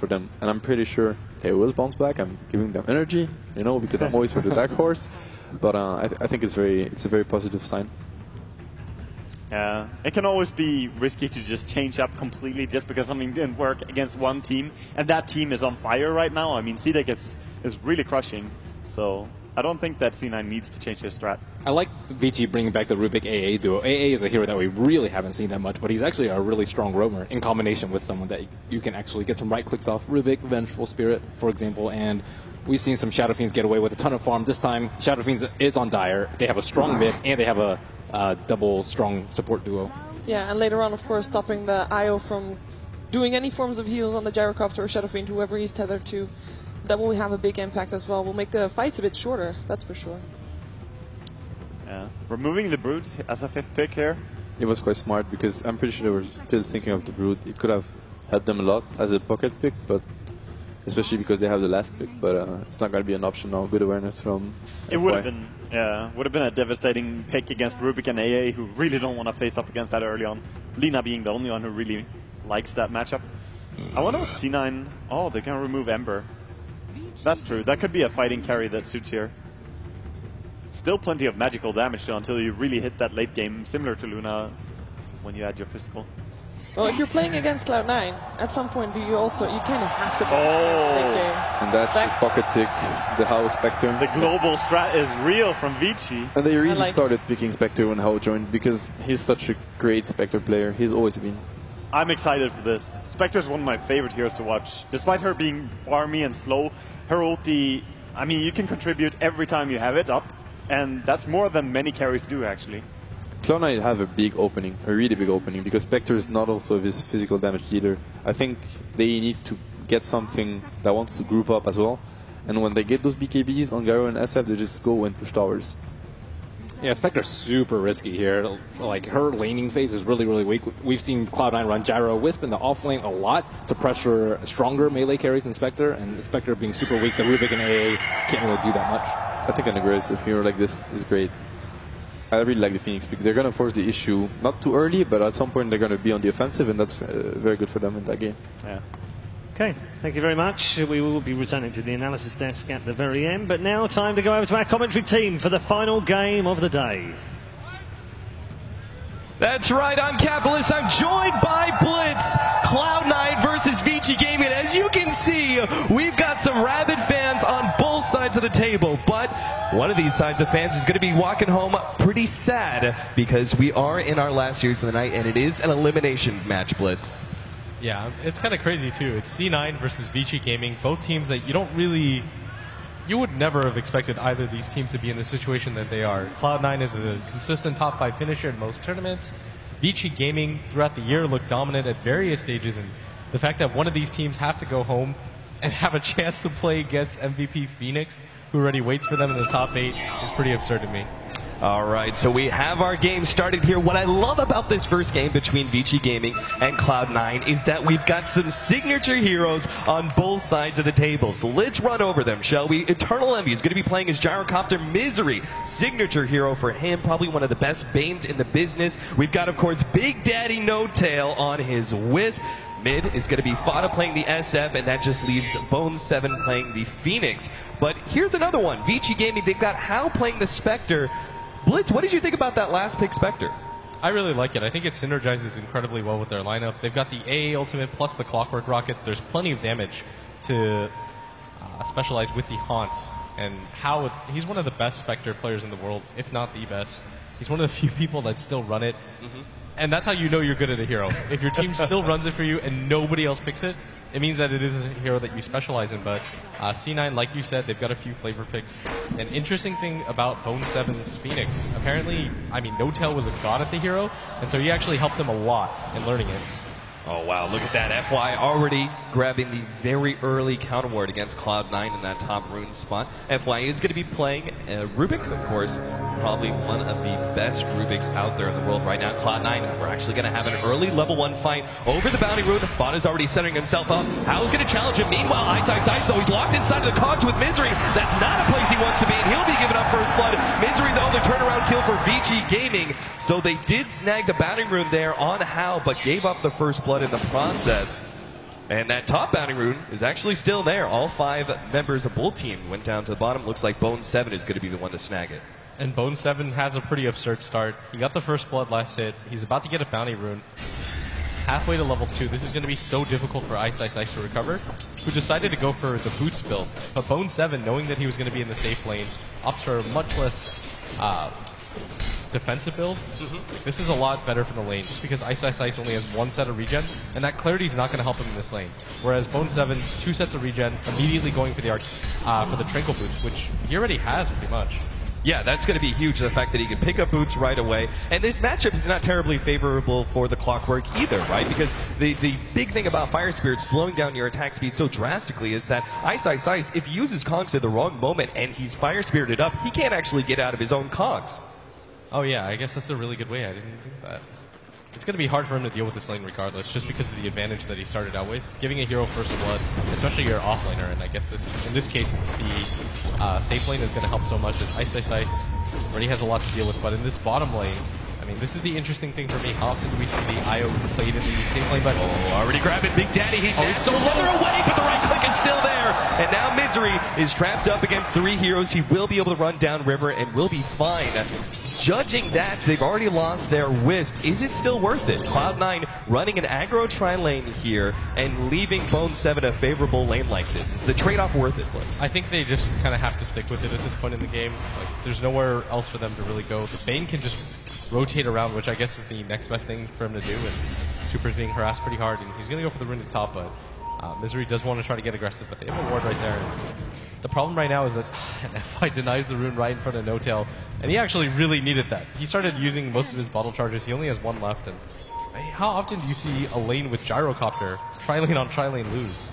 for them. And I'm pretty sure they will bounce back. I'm giving them energy, you know, because I'm always for the dark horse. But I think it's a very positive sign. Yeah, it can always be risky to just change up completely just because something didn't work against one team, and that team is on fire right now. I mean, CDEC is really crushing, so I don't think that C9 needs to change their strat. I like VG bringing back the Rubik AA duo. AA is a hero that we really haven't seen that much, but he's actually a really strong roamer in combination with someone that you can actually get some right clicks off. Rubik, Vengeful Spirit, for example, and we've seen some Shadow Fiends get away with a ton of farm. This time, Shadow Fiends is on Dire. They have a strong mid, and they have a double strong support duo. Yeah, and later on, of course, stopping the IO from doing any forms of heals on the Gyrocopter or Shadow Fiend, whoever he's tethered to. That will have a big impact as well. Will make the fights a bit shorter, that's for sure. Yeah, removing the Brood as a 5th pick here. It was quite smart because I'm pretty sure they were still thinking of the Brood. It could have helped them a lot as a pocket pick, but especially because they have the last pick. But it's not going to be an option now with awareness from It FY. would have been a devastating pick against Rubik and AA, who really don't want to face up against that early on. Lina being the only one who really likes that matchup. I wonder what C9... Oh, they can remove Ember. That's true. That could be a fighting carry that suits here. Still plenty of magical damage though until you really hit that late game, similar to Luna when you add your physical. Well, if you're playing against Cloud9, at some point you kind of have to play late game. And that's the pocket pick, the How Spectre. The global strat is real from Vici. And they really started picking Spectre when How joined because he's such a great Spectre player. He's always been. I'm excited for this. Spectre is one of my favorite heroes to watch. Despite her being farmy and slow, her ulti, I mean, you can contribute every time you have it up, and that's more than many carries do, actually. Cloud9 have a big opening, a really big opening, because Spectre is not also his physical damage dealer. I think they need to get something that wants to group up as well, and when they get those BKBs on Gyro and SF, they just go and push towers. Yeah, Spectre's super risky here. Like, her laning phase is really, really weak. We've seen Cloud9 run Gyro Wisp in the off lane a lot to pressure stronger melee carries than Spectre, and Spectre being super weak, the Rubik and AA can't really do that much. I think an aggressive hero like this is great. I really like the Phoenix pick. They're going to force the issue not too early, but at some point they're going to be on the offensive, and that's very good for them in that game. Yeah. Okay, thank you very much. We will be returning to the analysis desk at the very end, but now time to go over to our commentary team for the final game of the day. That's right, I'm Capitalist. I'm joined by Blitz, Cloud9 versus Vici Gaming. As you can see, we've got some rabid fans on both sides of the table, but one of these sides of fans is going to be walking home pretty sad because we are in our last series of the night, and it is an elimination match, Blitz. Yeah, it's kind of crazy too. It's C9 versus Vici Gaming, both teams that you would never have expected either of these teams to be in the situation that they are. Cloud9 is a consistent top 5 finisher in most tournaments. Vici Gaming throughout the year looked dominant at various stages, and the fact that one of these teams have to go home and have a chance to play against MVP Phoenix, who already waits for them in the top 8, is pretty absurd to me. All right, so we have our game started here. What I love about this first game between Vici Gaming and Cloud9 is that we've got some signature heroes on both sides of the table. So let's run over them, shall we? Eternal Envy is going to be playing as Gyrocopter Misery. Signature hero for him, probably one of the best Banes in the business. We've got, of course, Big Daddy No Tail on his Wisp. Mid is going to be Fada playing the SF, and that just leaves Bone 7 playing the Phoenix. But here's another one. Vici Gaming, they've got Hal playing the Spectre. Blitz, what did you think about that last pick, Spectre? I really like it. I think it synergizes incredibly well with their lineup. They've got the AA ultimate plus the Clockwork Rocket. There's plenty of damage to specialize with the Haunt. And he's one of the best Spectre players in the world, if not the best. He's one of the few people that still run it. And that's how you know you're good at a hero. If your team still runs it for you and nobody else picks it, it means that it is a hero that you specialize in. But C9, like you said, they've got a few flavor picks. An interesting thing about Bone 7's Phoenix, apparently, I mean, No Tail was a god at the hero, and so he actually helped them a lot in learning it. Oh, wow, look at that. FY already grabbing the very early counter ward against Cloud9 in that top rune spot. FY is going to be playing Rubik, of course, probably one of the best Rubiks out there in the world right now. Cloud9, we're actually going to have an early level 1 fight over the bounty rune. Fada's already setting himself up. Hal's going to challenge him. Meanwhile, Eyes, though, he's locked inside of the cogs with Misery. That's not a place he wants to be, and he'll be giving up first blood. Misery, though, the turnaround kill for Vici Gaming. So they did snag the bounty rune there on Hal, but gave up the first blood in the process. And that top bounty rune is actually still there. All 5 members of both team went down to the bottom. Looks like Bone 7 is going to be the one to snag it. And Bone 7 has a pretty absurd start. He got the first blood last hit. He's about to get a bounty rune. Halfway to level 2. This is going to be so difficult for Ice to recover, who decided to go for the boots build. But Bone 7, knowing that he was going to be in the safe lane, opts for a much less defensive build. This is a lot better for the lane, just because Ice only has 1 set of regen, and that clarity is not going to help him in this lane. Whereas Bone 7, 2 sets of regen, immediately going for the Tranquil boots, which he already has pretty much. Yeah, that's going to be huge, the fact that he can pick up boots right away. And this matchup is not terribly favorable for the Clockwork either, right? Because the big thing about Fire Spirit slowing down your attack speed so drastically is that Ice, if he uses cogs at the wrong moment and he's Fire Spirited up, he can't actually get out of his own cogs. Oh yeah, I guess that's a really good way. I didn't think that. It's going to be hard for him to deal with this lane regardless, just because of the advantage that he started out with. Giving a hero first blood, especially your offlaner, and I guess in this case it's the safe lane is going to help so much as Ice already has a lot to deal with. But in this bottom lane, I mean, this is the interesting thing for me. How often do we see the IO played in the safe lane? But already grabbing Big Daddy. He's so far away, but the right click is still there. And now Misery is trapped up against 3 heroes. He will be able to run down river and will be fine. Judging that, they've already lost their Wisp. Is it still worth it? Cloud9 running an aggro tri-lane here and leaving Bone 7 a favorable lane like this. Is the trade-off worth it, Blitz? I think they just kind of have to stick with it at this point in the game. Like, there's nowhere else for them to really go. The Bane can just rotate around, which I guess is the next best thing for him to do. And Super's being harassed pretty hard, and he's going to go for the rune at top, but Misery does want to try to get aggressive, but they have a ward right there. The problem right now is that FI denies the rune right in front of No Tail, and he actually really needed that. He started using most of his bottle charges. He only has 1 left, and how often do you see a lane with Gyrocopter tri-lane on tri-lane lose?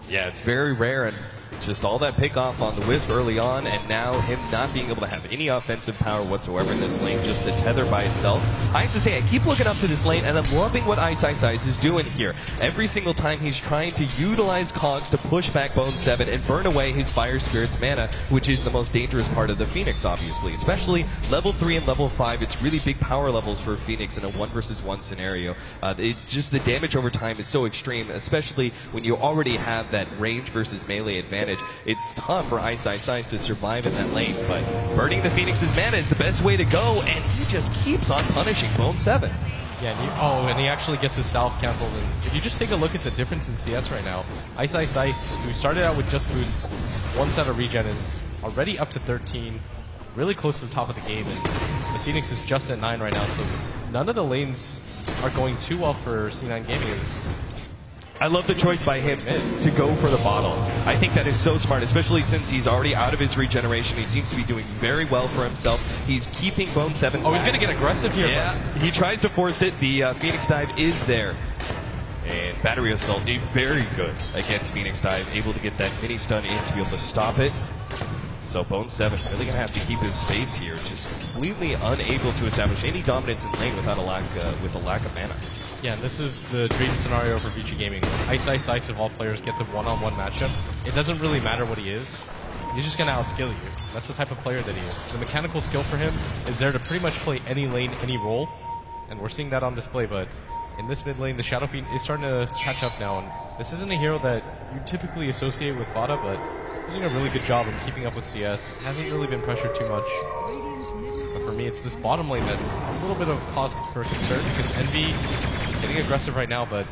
Yeah, it's very rare, and just all that pick off on the Wisp early on, and now him not being able to have any offensive power whatsoever in this lane, just the tether by itself. I have to say, I keep looking up to this lane, and I'm loving what Ice is doing here. Every single time he's trying to utilize cogs to push back Bone 7 and burn away his Fire Spirit's mana, which is the most dangerous part of the Phoenix, obviously. Especially level 3 and level 5, it's really big power levels for Phoenix in a 1 versus 1 scenario. Just the damage over time is so extreme, especially when you already have that range versus melee advantage. It's tough for Ice to survive in that lane, but burning the Phoenix's mana is the best way to go, and he just keeps on punishing Bone 7. Yeah, and he actually gets his salve canceled. And if you just take a look at the difference in CS right now, Ice, who started out with just boots, 1 set of regen, is already up to 13, really close to the top of the game, and the Phoenix is just at 9 right now, so none of the lanes are going too well for C9 Gaming. I love the choice by him to go for the bottle. I think that is so smart, especially since he's already out of his regeneration. He seems to be doing very well for himself. He's keeping Bone 7. Oh, he's going to get aggressive here. Yeah, he tries to force it. The Phoenix Dive is there. And Battery Assault, very good against Phoenix Dive. Able to get that mini stun in to be able to stop it. So Bone 7 really going to have to keep his space here. Just completely unable to establish any dominance in lane without a lack of mana. Yeah, and this is the dream scenario for Vici Gaming. Ice of all players gets a one-on-one matchup. It doesn't really matter what he is. He's just going to outskill you. That's the type of player that he is. The mechanical skill for him is there to pretty much play any lane, any role. And we're seeing that on display, but in this mid lane, the Shadow Fiend is starting to catch up now. And this isn't a hero that you typically associate with Dota, but he's doing a really good job of keeping up with CS. Hasn't really been pressured too much. So for me, it's this bottom lane that's a little bit of cause for concern, because Envy getting aggressive right now, but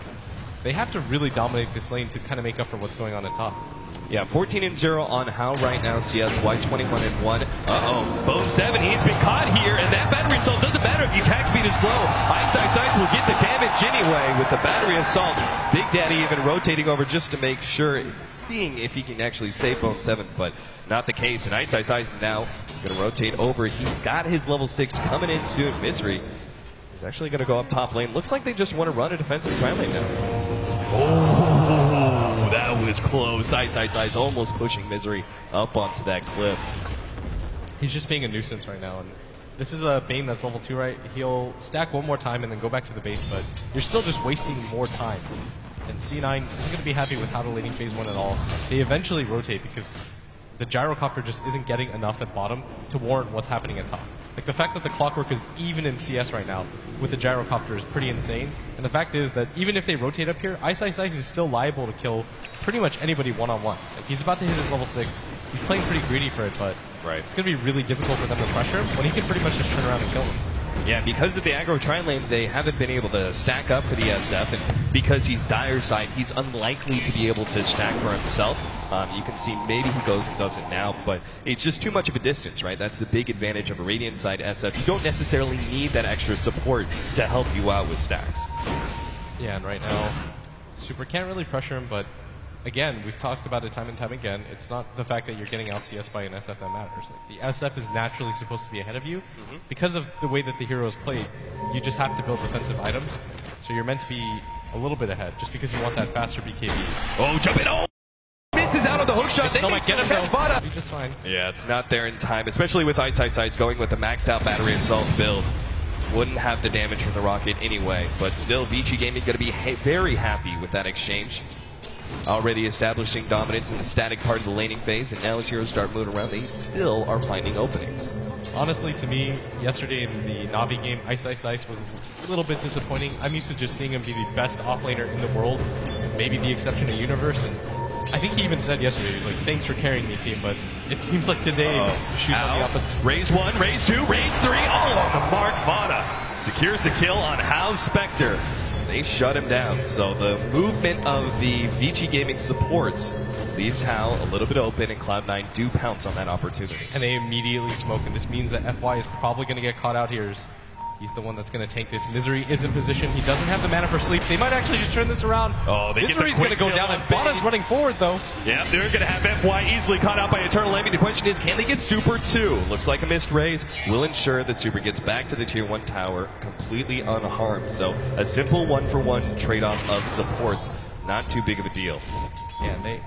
they have to really dominate this lane to kind of make up for what's going on at top. Yeah, 14-0 on How right now, CS, Y21-1. Uh-oh, Bone 7, he's been caught here, and that Battery Assault doesn't matter if the attack speed is slow. Ice will get the damage anyway with the Battery Assault. Big Daddy even rotating over just to make sure, seeing if he can actually save Bone 7, but not the case. And Ice is now going to rotate over. He's got his level 6 coming in soon. Misery is actually going to go up top lane. Looks like they just want to run a defensive tri lane now. Oh, that was close. Ice almost pushing Misery up onto that cliff. He's just being a nuisance right now. And this is a Bane that's level 2, right? He'll stack one more time and then go back to the base, but you're still just wasting more time. And C9 isn't going to be happy with how to laning phase 1 at all. They eventually rotate because the Gyrocopter just isn't getting enough at bottom to warrant what's happening at top. Like, the fact that the Clockwork is even in CS right now with the Gyrocopter is pretty insane. And the fact is that even if they rotate up here, Ice is still liable to kill pretty much anybody one-on-one. Like, he's about to hit his level 6. He's playing pretty greedy for it, but it's going to be really difficult for them to pressure him when he can pretty much just turn around and kill him. Yeah, because of the aggro tri-lane, they haven't been able to stack up for the SF, and because he's Dire side, he's unlikely to be able to stack for himself. You can see maybe he goes and does it now, but it's just too much of a distance, right? That's the big advantage of a Radiant side SF. You don't necessarily need that extra support to help you out with stacks. Yeah, and right now, Super can't really pressure him, but again, we've talked about it time and time again. It's not the fact that you're getting out CS by an SF that matters. Like, the SF is naturally supposed to be ahead of you. Because of the way that the hero is played, you just have to build defensive items. So you're meant to be a little bit ahead, just because you want that faster BKB. Oh, jump it! Oh! Misses out on the hook shot. Still might get him, though. Be just fine. Yeah, it's not there in time, especially with Ice going with the maxed out battery assault build. Wouldn't have the damage from the rocket anyway, but still, VG Gaming going to be very happy with that exchange. Already establishing dominance in the static part of the laning phase, and now as heroes start moving around, they still are finding openings. Honestly, to me, yesterday in the Navi game, Ice was a little bit disappointing. I'm used to just seeing him be the best offlaner in the world, maybe the exception to Universe, and I think he even said yesterday, he was like, thanks for carrying me, team, but it seems like today, shoot on the opposite. Raise 1, raise 2, raise 3, all on the mark. Vada secures the kill on House Spectre. They shut him down. So the movement of the VG Gaming supports leaves Hal a little bit open, and Cloud9 do pounce on that opportunity. And they immediately smoke, and this means that FY is probably going to get caught out here. He's the one that's going to tank this. Misery is in position. He doesn't have the mana for sleep. They might actually just turn this around. Oh, they Misery's going to go down, and Bada's running forward, though. Yeah, they're going to have FY easily caught out by Eternal Enemy. The question is, can they get Super 2? Looks like a missed raise will ensure that Super gets back to the Tier 1 tower completely unharmed. So a simple one-for-one trade-off of supports. Not too big of a deal. Yeah,